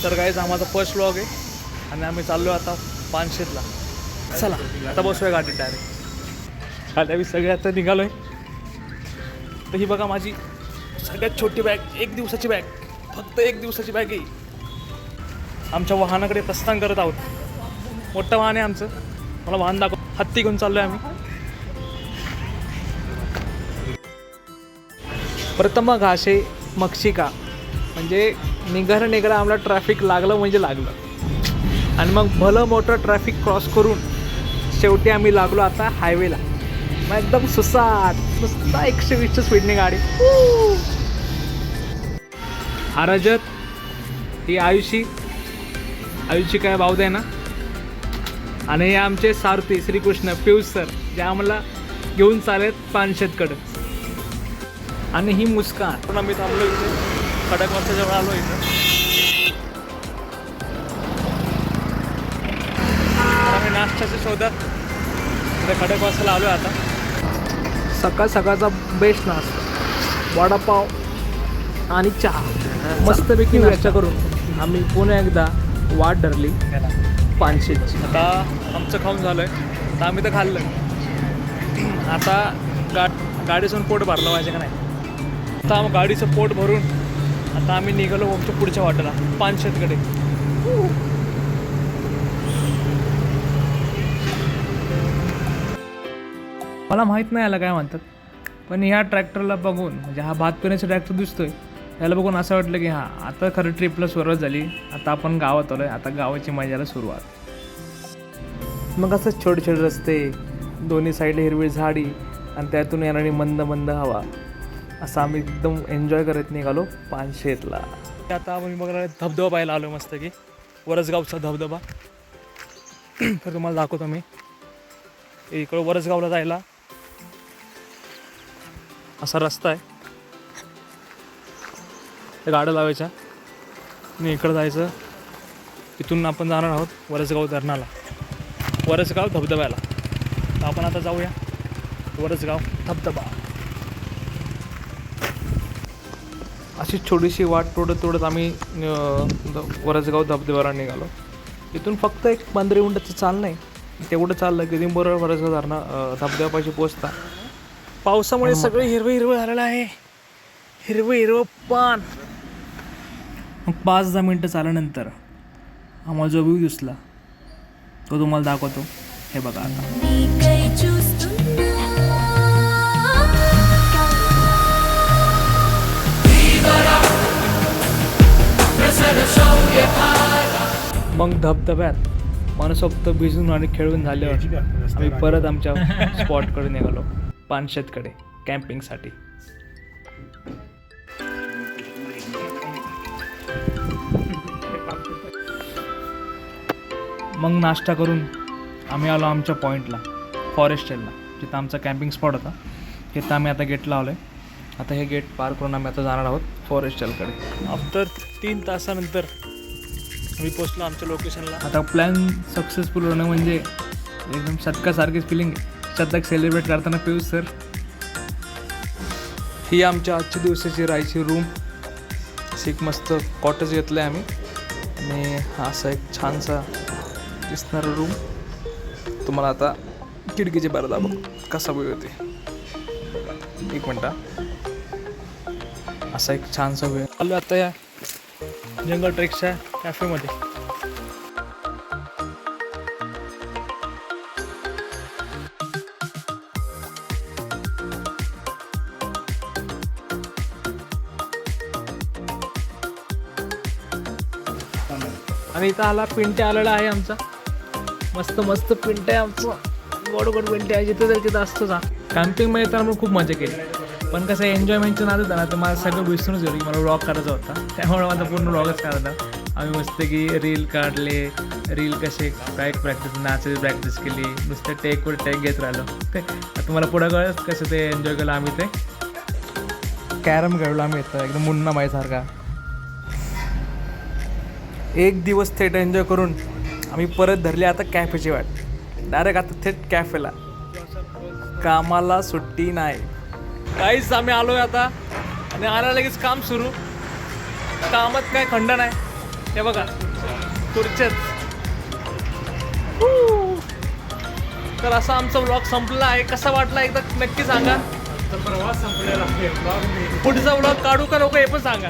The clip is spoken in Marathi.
तर गाईज हा माझा फर्स्ट व्लॉग आहे आणि आम्ही चाललो आता पानशेतला. चला आता बसूया गाडीत डायरेक्ट. आता आम्ही सगळे आता निघालो आहे. तर ही बघा माझी सगळ्यात छोटी बॅग, 1 दिवसाची बॅग, फक्त 1 दिवसाची बॅग आहे. आमच्या वाहनाकडे प्रस्थान करत आहोत. मोठं वाहन आहे आमचं. मला वाहन दाखव. हत्ती घेऊन चाललो आहे आम्ही. प्रथम घाशे मक्षिका म्हणजे निघालं आम्हाला ट्रॅफिक लागलं म्हणजे लागलं. आणि मग भलं मोठं ट्रॅफिक क्रॉस करून शेवटी आम्ही लागलो आता हायवेला. मग एकदम सुसाट नुसता 120च्या स्पीडने गाडी. हा रजत, ही आयुषी काय भाऊ आहे ना. आणि हे आमचे सारथी श्रीकृष्ण पियुष सर, जे आम्हाला घेऊन चालेत पानशेतकडे. आणि ही मुस्कान. पण आम्ही थांबलो इथे खडकवासच्या जवळ आलो इथं. आम्ही नाश्त्याच्या शोधात इथे खडकवासला आलो आता. सकाळ सकाळचा बेस्ट नाश्ता, वडापाव आणि चहा मस्तपैकी नाश्ता करून आम्ही पुन्हा एकदा वाट धरली पानशेतची. आता आमचं खाऊन झालं आहे तर आम्ही तर खाल्लं. आता गाडीतून पोट भरलं पाहिजे का नाही. आता गाडीचं पोट भरून आता आम्ही निघालो आमच्या पुढच्या वाटेला पानशेतकडे. मला माहीत नाही याला काय म्हणतात, पण ह्या ट्रॅक्टरला बघून म्हणजे हा भात पेरण्याचा ट्रॅक्टर दिसतोय, याला बघून असं वाटलं की हां आता खरं ट्रिपला सुरुवात झाली. आता आपण गावात आलो आहे, आता गावाची मजाला सुरुवात. मग असं छोटे छोटे रस्ते, दोन्ही साईडला हिरवी झाडी आणि त्यातून येणारी मंद मंद हवा, असं आम्ही एकदम एन्जॉय करत निघालो पानशेतला. आता आम्ही बघायला धबधबा पाहायला आलो मस्त की वरसगावचा धबधबा. तर तुम्हाला दाखवतो मी. इकडं वरसगावला जायला असा रस्ता आहे, त्या गाड्या लावायच्या आणि इकडं जायचं. इथून आपण जाणार आहोत वरसगाव धरणाला, वरसगाव धबधब्याला. तर आपण आता जाऊया वरसगाव धबधबा. अशी छोटीशी वाट तोडत आम्ही वरसगाव धबधब्याला निघालो. इथून फक्त एक 15 मिनिटाचं चालणं आहे. तेवढं चाललं की बरोबर वरसगाव धबधब्यापाशी पोचता. पावसामुळे सगळं हिरवं झालेलं आहे, हिरवं पान. मग 5-10 मिनटं चालल्यानंतर आम्हाला जो व्ह्यू दिसला तो तुम्हाला दाखवतो. हे बघा आता. मग धबधब्यात मनसोक्त भिजून आणि खेळून झाल्यावर आम्ही परत आमच्या स्पॉटकडे निघालो पानशेतकडे कॅम्पिंगसाठी. मग नाश्ता करून आम्ही आलो आमच्या पॉईंटला, फॉरेस्ट हिलला, जिथं आमचा कॅम्पिंग स्पॉट होता. तिथं आम्ही आता गेट लावलं आहे. आता हे गेट पार करून आम्ही आता जाणार आहोत फॉरेस्ट हिलकडे. आफ्टर 3 तासानंतर आम्ही पोचलो आमच्या लोकेशनला. आता प्लॅन सक्सेसफुल होणं म्हणजे एकदम शतकासारखीच फिलिंग. शतक सेलिब्रेट करताना पियुष सर. ही आमच्या आजच्या दिवसाची राहायची रूम. एक मस्त कॉटेज घेतलं आहे आम्ही आणि हा असा एक छानसा दिसणारा रूम. तुम्हाला आता खिडकीचे बाहेर दाबा कसा व्ह्यू होते. 1 मिनटं. असा एक छानसा व्ह्यू. आलो आता या जंगल ट्रेकच्या कॅफेमध्ये. आणि इथं आला पिंट्या आलेला आहे आमचा. मस्त पिंट्या आहे आमचं. गोड पिंट्या आहे. जिथं जाईल तिथं असतोच हा. कॅम्पिंगमध्ये तर आम्ही खूप मजा केली. पण कसं एन्जॉयमेंटचं नाद होतं ना, तर मला सगळं विसरूनच गेलो की मला व्लॉग करायचा होता. त्यामुळे माझा पूर्ण व्लॉगच करायचा. आम्ही मस्त की रील काढले, रील कसे काय प्रॅक्टिस, नाचायची प्रॅक्टिस केली. नुसतं टेकवर टेक घेत राहिलो. ते तुम्हाला पुढं कळत कसं ते एन्जॉय केलं आम्ही. ते कॅरम खेळलो आम्ही इथं एकदम मुन्ना माईसारखा. 1 दिवस थेट एन्जॉय करून आम्ही परत धरली आता कॅफेची वाट. डायरेक्ट आता थेट कॅफेला, कामाला सुट्टी नाही. काहीच आम्ही आलो आहे आता आणि आला लगेच काम सुरू. कामात काय खंड नाही. हे बघा खुर्च्याच. तर असा आमचा व्लॉग संपला आहे. कसा वाटला एकदा नक्की सांगा. प्रवास संपलेला आहे. पुढचा व्लॉग काढू का नको हे पण सांगा.